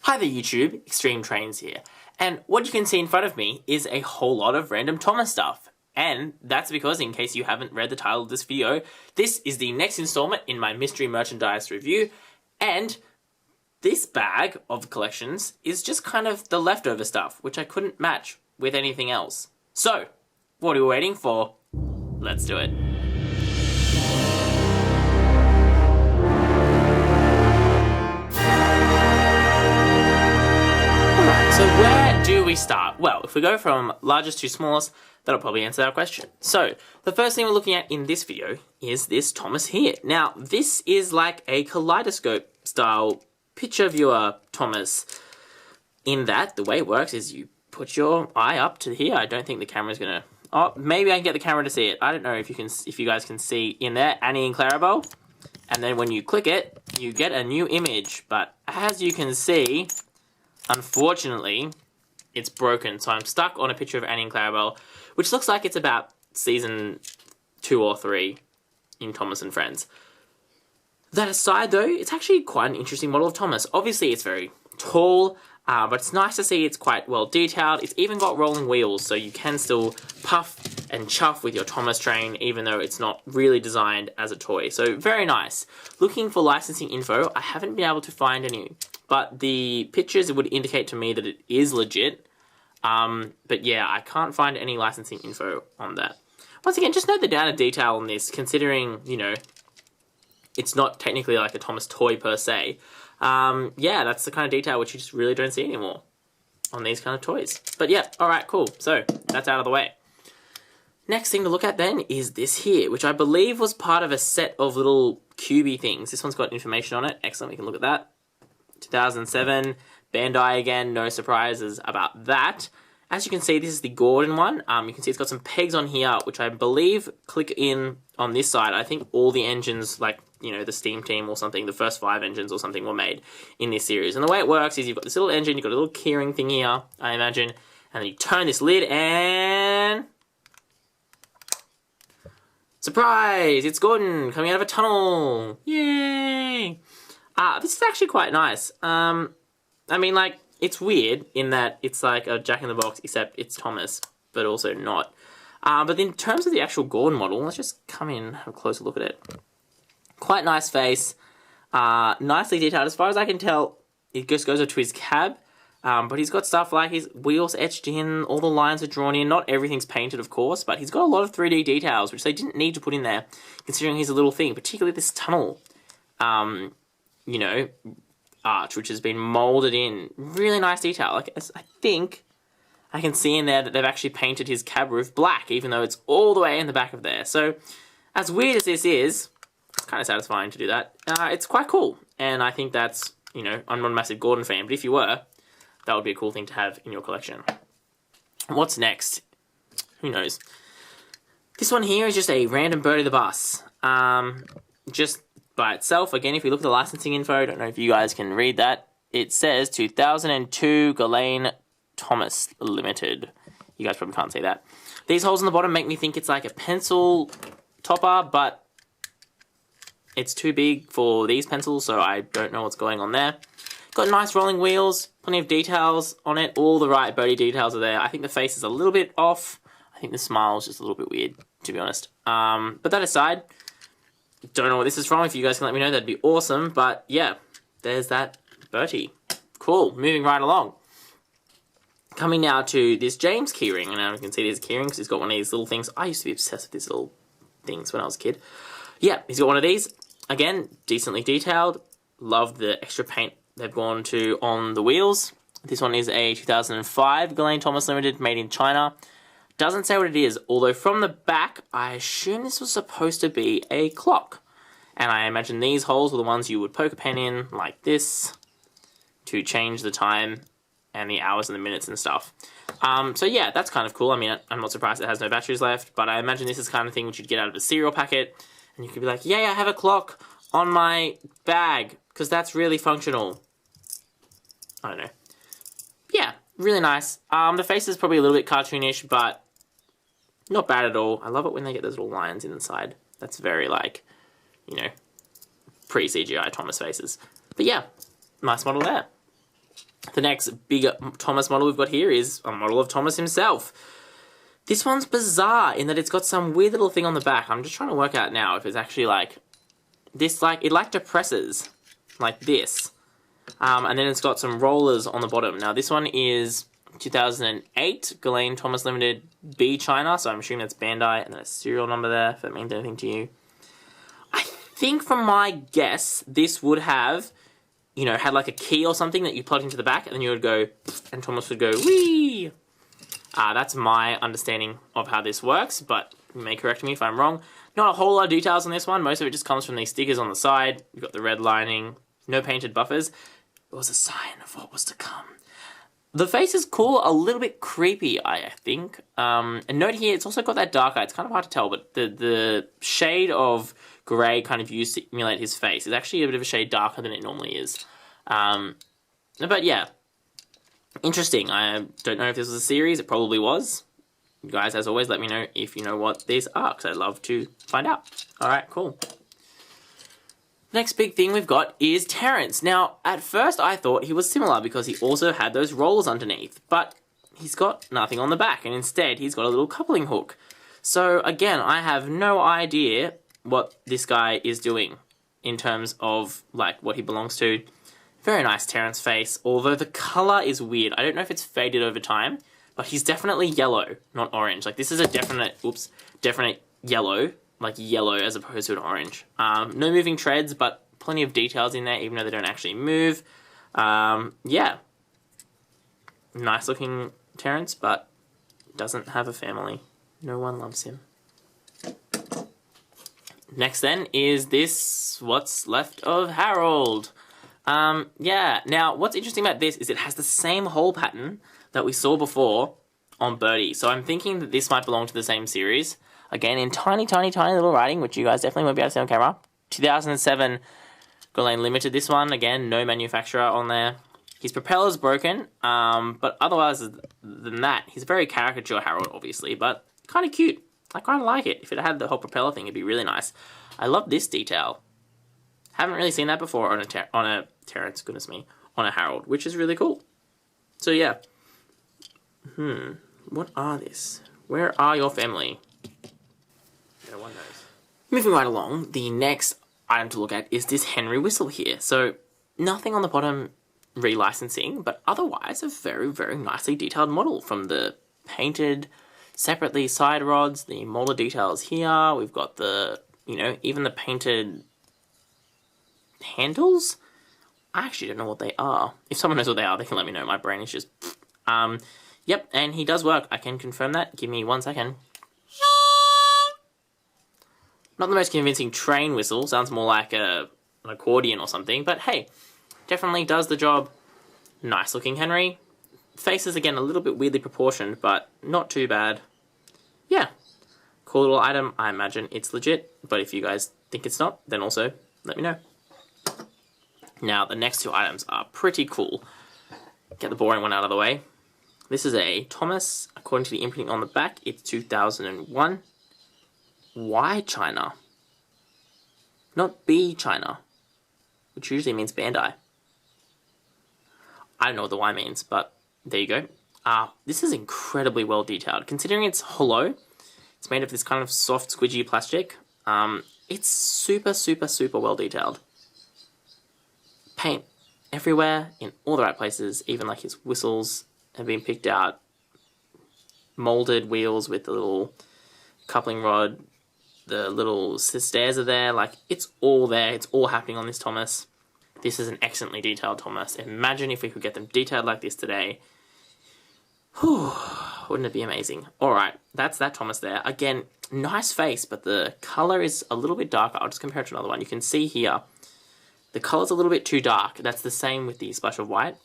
Hi there YouTube, XtremeTrainz here, and what you can see in front of me is a whole lot of random Thomas stuff. And that's because, in case you haven't read the title of this video, this is the next installment in my mystery merchandise review, and this bag of collections is just kind of the leftover stuff, which I couldn't match with anything else. So, what are we waiting for? Let's do it. So where do we start? Well, if we go from largest to smallest, that'll probably answer our question. So, the first thing we're looking at in this video is this Thomas here. Now, this is like a kaleidoscope style picture viewer Thomas, in that the way it works is you put your eye up to here. I don't think the camera's gonna... Oh, maybe I can get the camera to see it. I don't know if you guys can see in there, Annie and Clarabelle. And then when you click it, you get a new image. But as you can see, unfortunately, it's broken, so I'm stuck on a picture of Annie and Clarabelle, which looks like it's about season 2 or 3 in Thomas and Friends. That aside, though, it's actually quite an interesting model of Thomas. Obviously, it's very tall, but it's nice to see it's quite well detailed. It's even got rolling wheels, so you can still puff and chuff with your Thomas train, even though it's not really designed as a toy. So, very nice. Looking for licensing info, I haven't been able to find any, but the pictures would indicate to me that it is legit. But yeah, I can't find any licensing info on that. Once again, just note the down to detail on this, considering, you know, it's not technically like a Thomas toy per se. Yeah, that's the kind of detail which you just really don't see anymore on these kind of toys. But yeah, alright, cool. So, that's out of the way. Next thing to look at then is this here, which I believe was part of a set of little cubey things. This one's got information on it. Excellent, we can look at that. 2007, Bandai again, no surprises about that. As you can see, this is the Gordon one. You can see it's got some pegs on here, which I believe click in on this side. I think all the engines, like, you know, the Steam Team or something, the first 5 engines or something were made in this series. And the way it works is you've got this little engine, you've got a little keyring thing here, I imagine, and then you turn this lid and... surprise! It's Gordon coming out of a tunnel! Yay! This is actually quite nice. I mean, like, it's weird in that it's like a Jack-in-the-Box, except it's Thomas, but also not. But in terms of the actual Gordon model, let's just come in and have a closer look at it. Quite nice face. Nicely detailed. As far as I can tell, it just goes up to his cab. But he's got stuff like his wheels etched in, all the lines are drawn in. Not everything's painted, of course, but he's got a lot of 3D details, which they didn't need to put in there, considering he's a little thing, particularly this tunnel. You know, arch, which has been molded in. Really nice detail. Like, I think I can see in there that they've actually painted his cab roof black, even though it's all the way in the back of there. So, as weird as this is, it's kind of satisfying to do that. It's quite cool. And I think that's, you know, I'm not a massive Gordon fan, but if you were, that would be a cool thing to have in your collection. What's next? Who knows? This one here is just a random Birdie the Bus. Just by itself, again, if we look at the licensing info, I don't know if you guys can read that. It says 2002 Ghislaine Thomas Limited. You guys probably can't see that. These holes on the bottom make me think it's like a pencil topper, but it's too big for these pencils, so I don't know what's going on there. Got nice rolling wheels, plenty of details on it. All the right Birdie details are there. I think the face is a little bit off. I think the smile is just a little bit weird, to be honest. But that aside, don't know what this is from. If you guys can let me know, that'd be awesome. But yeah, there's that Bertie. Cool. Moving right along. Coming now to this James keyring. And now you can see this keyring because he's got one of these little things. I used to be obsessed with these little things when I was a kid. Yeah, he's got one of these. Again, decently detailed. Love the extra paint they've gone to on the wheels. This one is a 2005 Ghislaine Thomas Limited, made in China. Doesn't say what it is, although from the back, I assume this was supposed to be a clock. And I imagine these holes were the ones you would poke a pen in, like this, to change the time and the hours and the minutes and stuff. So yeah, that's kind of cool. I mean, I'm not surprised it has no batteries left, but I imagine this is the kind of thing which you'd get out of a cereal packet, and you could be like, yay, I have a clock on my bag, because that's really functional. I don't know. Yeah, really nice. The face is probably a little bit cartoonish, but not bad at all. I love it when they get those little lines inside. That's very, like, you know, pre-CGI Thomas faces. But yeah, nice model there. The next big Thomas model we've got here is a model of Thomas himself. This one's bizarre in that it's got some weird little thing on the back. I'm just trying to work out now if it's actually like this, like it like depresses like this. And then it's got some rollers on the bottom. Now this one is 2008 Ghislaine Thomas Limited B China, so I'm assuming that's Bandai, and then a serial number there if that means anything to you. I think from my guess this would have, you know, had like a key or something that you plugged into the back, and then you would go, and Thomas would go, whee! That's my understanding of how this works, but you may correct me if I'm wrong. Not a whole lot of details on this one. Most of it just comes from these stickers on the side. You've got the red lining, no painted buffers. It was a sign of what was to come. The face is cool, a little bit creepy, I think. And note here, it's also got that dark eye. It's kind of hard to tell, but the shade of grey kind of used to emulate his face is actually a bit of a shade darker than it normally is. But yeah. Interesting. I don't know if this was a series. It probably was. You guys, as always, let me know if you know what these are, because I'd love to find out. Alright, cool. Next big thing we've got is Terrence. Now, at first I thought he was similar because he also had those rollers underneath, but he's got nothing on the back, and instead he's got a little coupling hook. So, again, I have no idea what this guy is doing in terms of, like, what he belongs to. Very nice Terrence face, although the colour is weird. I don't know if it's faded over time, but he's definitely yellow, not orange. Like, this is a definite yellow, like yellow as opposed to an orange. No moving treads, but plenty of details in there, even though they don't actually move. Yeah. Nice looking Terrence, but doesn't have a family. No one loves him. Next then is this, what's left of Harold. Yeah, now what's interesting about this is it has the same hole pattern that we saw before on Birdie. So I'm thinking that this might belong to the same series. Again, in tiny, tiny, tiny little writing, which you guys definitely won't be able to see on camera. 2007 Ghislaine Limited, this one. Again, no manufacturer on there. His propeller's broken, but otherwise than that, he's a very caricature Harold, obviously, but kind of cute. I kind of like it. If it had the whole propeller thing, it'd be really nice. I love this detail. Haven't really seen that before on a Terrence, goodness me, on a Harold, which is really cool. So yeah. What are this? Where are your family? No one knows. Moving right along, the next item to look at is this Henry whistle here. So nothing on the bottom relicensing, but otherwise a very, very nicely detailed model from the painted separately side rods, the molder details here. We've got the, you know, even the painted handles. I actually don't know what they are. If someone knows what they are, they can let me know. My brain is just... Yep, and he does work. I can confirm that. Give me 1 second. Not the most convincing train whistle. Sounds more like an accordion or something. But hey, definitely does the job. Nice looking Henry. Face is, again, a little bit weirdly proportioned, but not too bad. Yeah. Cool little item. I imagine it's legit. But if you guys think it's not, then also let me know. Now, the next two items are pretty cool. Get the boring one out of the way. This is a Thomas. According to the imprinting on the back, it's 2001. Y China. Not B China, which usually means Bandai. I don't know what the Y means, but there you go. This is incredibly well detailed. Considering it's hollow, it's made of this kind of soft, squidgy plastic. It's super, super, super well detailed. Paint everywhere, in all the right places, even like his whistles have been picked out. Molded wheels with the little coupling rod, the little stairs are there, like it's all there, it's all happening on this Thomas. This is an excellently detailed Thomas. Imagine if we could get them detailed like this today. Whew, wouldn't it be amazing? Alright, that's that Thomas there. Again, nice face, but the colour is a little bit darker. I'll just compare it to another one. You can see here, the colour's a little bit too dark. That's the same with the splash of white.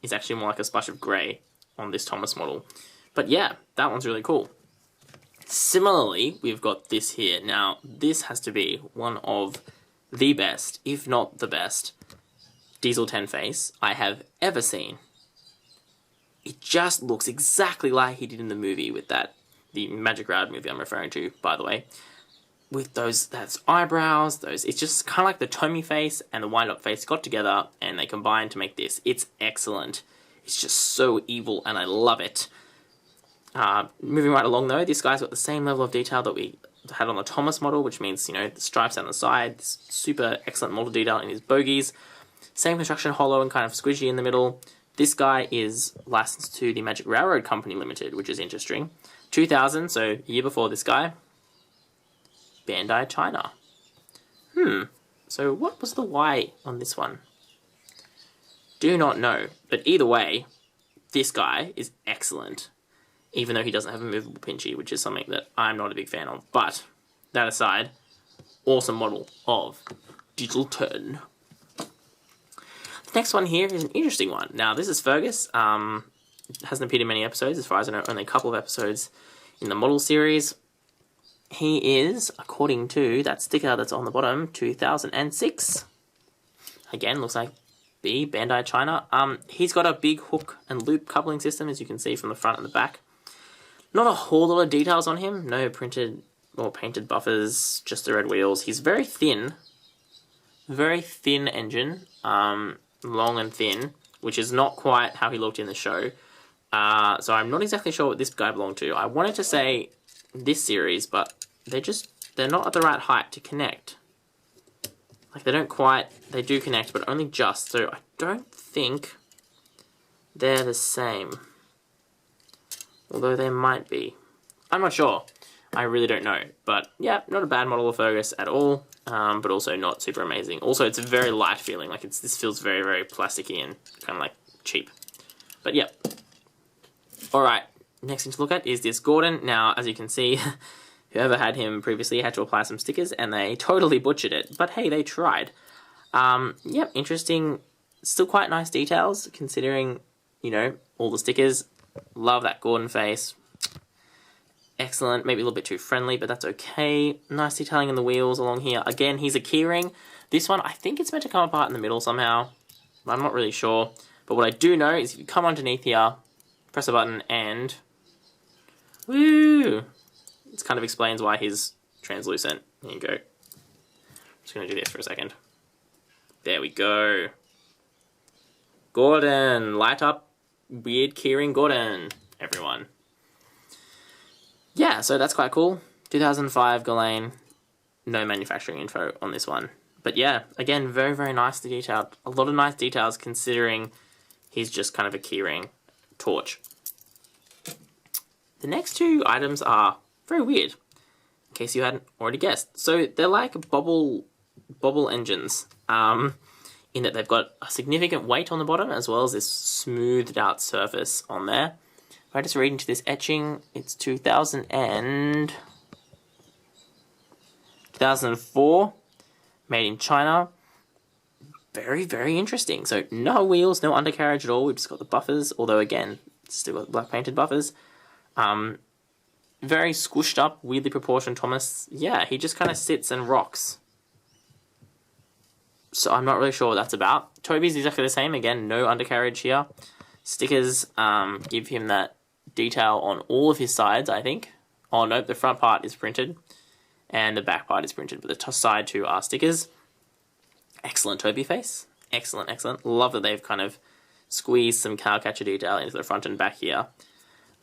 It's actually more like a splash of grey on this Thomas model. But yeah, that one's really cool. Similarly, we've got this here. Now, this has to be one of the best, if not the best, Diesel 10 face I have ever seen. It just looks exactly like he did in the movie with that, the Magic Ride movie I'm referring to, by the way. With those eyebrows, it's just kind of like the Tommy face and the wind-up face got together and they combined to make this. It's excellent. is just so evil, and I love it. Moving right along though, this guy's got the same level of detail that we had on the Thomas model, which means, you know, the stripes down the side, this super excellent model detail in his bogies. Same construction, hollow and kind of squishy in the middle. This guy is licensed to the Magic Railroad Company Limited, which is interesting. 2000, so a year before this guy. Bandai China. So what was the Y on this one? Do not know. But either way, this guy is excellent. Even though he doesn't have a movable pinchy, which is something that I'm not a big fan of. But, that aside, awesome model of Digital Turn. The next one here is an interesting one. Now, this is Fergus. Hasn't appeared in many episodes, as far as I know, only a couple of episodes in the model series. He is, according to that sticker that's on the bottom, 2006. Again, looks like the Bandai China. He's got a big hook and loop coupling system, as you can see from the front and the back. Not a whole lot of details on him. No printed or painted buffers, just the red wheels. He's very thin. Very thin engine. Long and thin, which is not quite how he looked in the show. So I'm not exactly sure what this guy belonged to. I wanted to say this series, but they're not at the right height to connect. Like, they do connect, but only just. So I don't think they're the same. Although they might be. I'm not sure. I really don't know. But yeah, not a bad model of Fergus at all. But also not super amazing. Also, it's a very light feeling. Like, this feels very, very plasticky and kind of like cheap. But yeah. Alright, next thing to look at is this Gordon. Now, as you can see, whoever had him previously had to apply some stickers, and they totally butchered it. But hey, they tried. Yep, interesting. Still quite nice details, considering, you know, all the stickers. Love that Gordon face. Excellent. Maybe a little bit too friendly, but that's okay. Nice detailing in the wheels along here. Again, he's a keyring. This one, I think it's meant to come apart in the middle somehow. I'm not really sure. But what I do know is if you come underneath here, press a button, and woo! It kind of explains why he's translucent. There you go. I'm just going to do this for a second. There we go. Gordon. Light up weird keyring Gordon, everyone. Yeah, so that's quite cool. 2005 Ghislaine. No manufacturing info on this one. But yeah, again, very, very nicely detailed. A lot of nice details considering he's just kind of a keyring torch. The next two items are very weird, in case you hadn't already guessed. So they're like bobble engines, in that they've got a significant weight on the bottom as well as this smoothed out surface on there. If I just read into this etching, it's 2004, made in China. Very, very interesting. So no wheels, no undercarriage at all. We've just got the buffers, although again, still got black painted buffers. Very squished up, weirdly proportioned Thomas. Yeah, he just kind of sits and rocks. So I'm not really sure what that's about. Toby's exactly the same. Again, no undercarriage here. Stickers give him that detail on all of his sides, I think. Oh, no, the front part is printed. And the back part is printed, but the side two are stickers. Excellent Toby face. Excellent, excellent. Love that they've kind of squeezed some cowcatcher detail into the front and back here.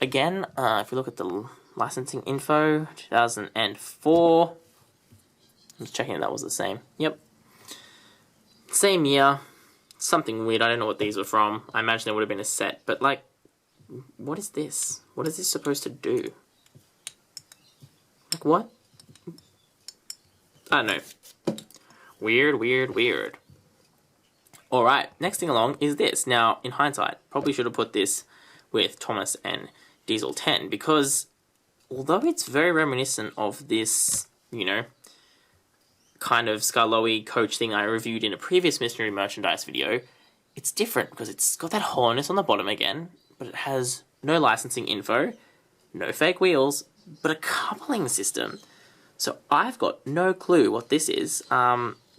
Again, if we look at the licensing info, 2004. I'm just checking if that was the same. Yep. Same year. Something weird. I don't know what these were from. I imagine there would have been a set. But, like, what is this? What is this supposed to do? Like, what? I don't know. Weird, weird, weird. Alright, next thing along is this. Now, in hindsight, probably should have put this with Thomas and Diesel 10, because although it's very reminiscent of this, you know, kind of Scarlowy coach thing I reviewed in a previous mystery merchandise video, it's different because it's got that hollowness on the bottom again, but it has no licensing info, no fake wheels, but a coupling system. So I've got no clue what this is.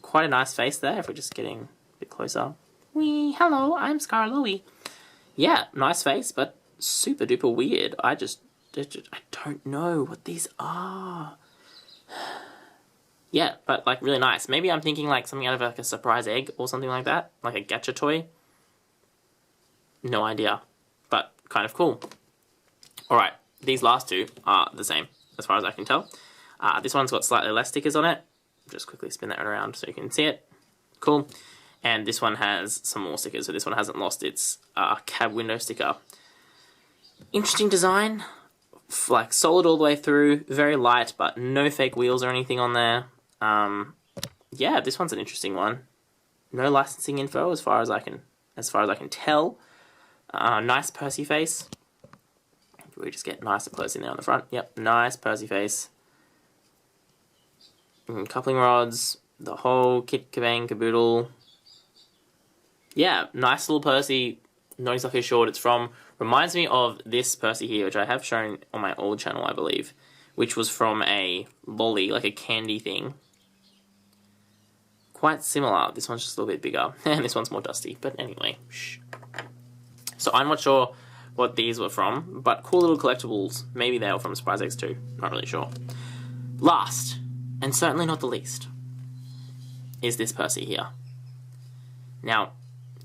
Quite a nice face there, if we're just getting a bit closer. Wee, hello, I'm Scarlowy. Yeah, nice face, but super duper weird. I don't know what these are. Yeah, but like really nice. Maybe I'm thinking like something out of like a surprise egg or something like that, like a gacha toy. No idea, but kind of cool. Alright, these last two are the same, as far as I can tell. This one's got slightly less stickers on it. Just quickly spin that around so you can see it. Cool. And this one has some more stickers, so this one hasn't lost its cab window sticker. Interesting design, like solid all the way through, very light, but no fake wheels or anything on there. Yeah, this one's an interesting one. No licensing info as far as I can tell. Nice Percy face. We just get nice and close in there on the front. Yep, nice Percy face. Coupling rods, the whole kit kabang caboodle. Yeah, nice little Percy. Not exactly sure what it's from. Reminds me of this Percy here, which I have shown on my old channel, I believe, which was from a lolly, like a candy thing. Quite similar. This one's just a little bit bigger, and this one's more dusty. But anyway, shh. So I'm not sure what these were from, but cool little collectibles. Maybe they were from Surprise X2. Not really sure. Last, and certainly not the least, is this Percy here. Now,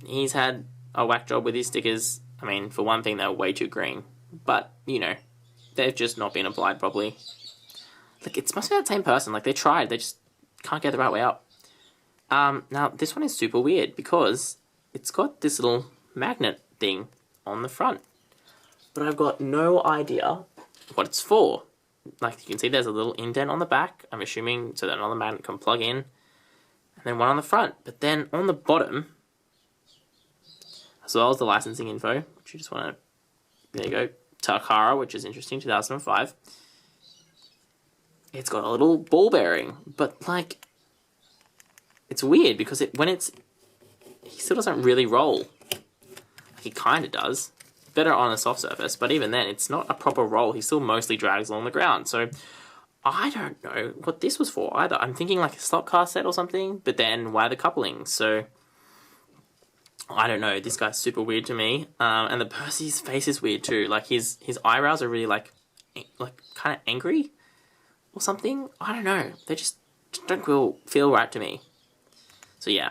he's had a whack job with his stickers. I mean, for one thing, they're way too green. But, you know, they've just not been applied properly. Like, it must be the same person. Like, they tried. They just can't get the right way up. Now, this one is super weird because it's got this little magnet thing on the front. But I've got no idea what it's for. Like, you can see there's a little indent on the back, I'm assuming, so that another magnet can plug in. And then one on the front. But then on the bottom, as well as the licensing info, which you just want to, there you go, Takara, which is interesting, 2005. It's got a little ball bearing, but like, it's weird because he still doesn't really roll. Like, he kind of does. Better on a soft surface, but even then, it's not a proper roll. He still mostly drags along the ground, so I don't know what this was for either. I'm thinking like a slot car set or something, but then why the coupling? So I don't know. This guy's super weird to me, and the Percy's face is weird too. Like his eyebrows are really like kind of angry or something. I don't know. They just don't feel right to me. So yeah,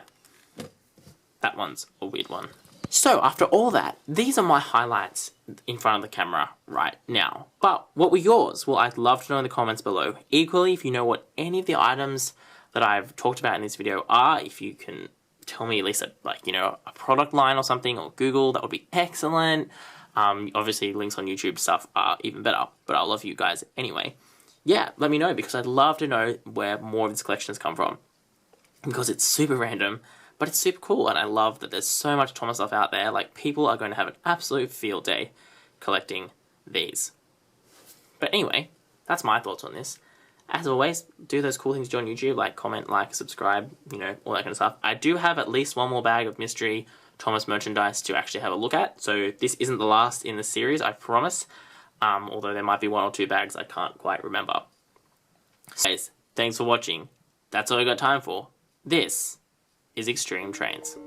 that one's a weird one. So, after all that, these are my highlights in front of the camera right now. But what were yours? Well, I'd love to know in the comments below. Equally, if you know what any of the items that I've talked about in this video are, if you can tell me at least a product line or something, or Google, that would be excellent. Obviously, links on YouTube stuff are even better, but I'll love you guys anyway. Yeah, let me know, because I'd love to know where more of this collection has come from. Because it's super random, but it's super cool, and I love that there's so much Thomas stuff out there. Like, people are going to have an absolute field day collecting these. But anyway, that's my thoughts on this. As always, do those cool things you do on YouTube, like comment, like, subscribe, you know, all that kind of stuff. I do have at least one more bag of mystery Thomas merchandise to actually have a look at, so this isn't the last in the series, I promise. Although there might be 1 or 2 bags I can't quite remember. So, guys, thanks for watching. That's all I got time for. This is XtremeTrainz.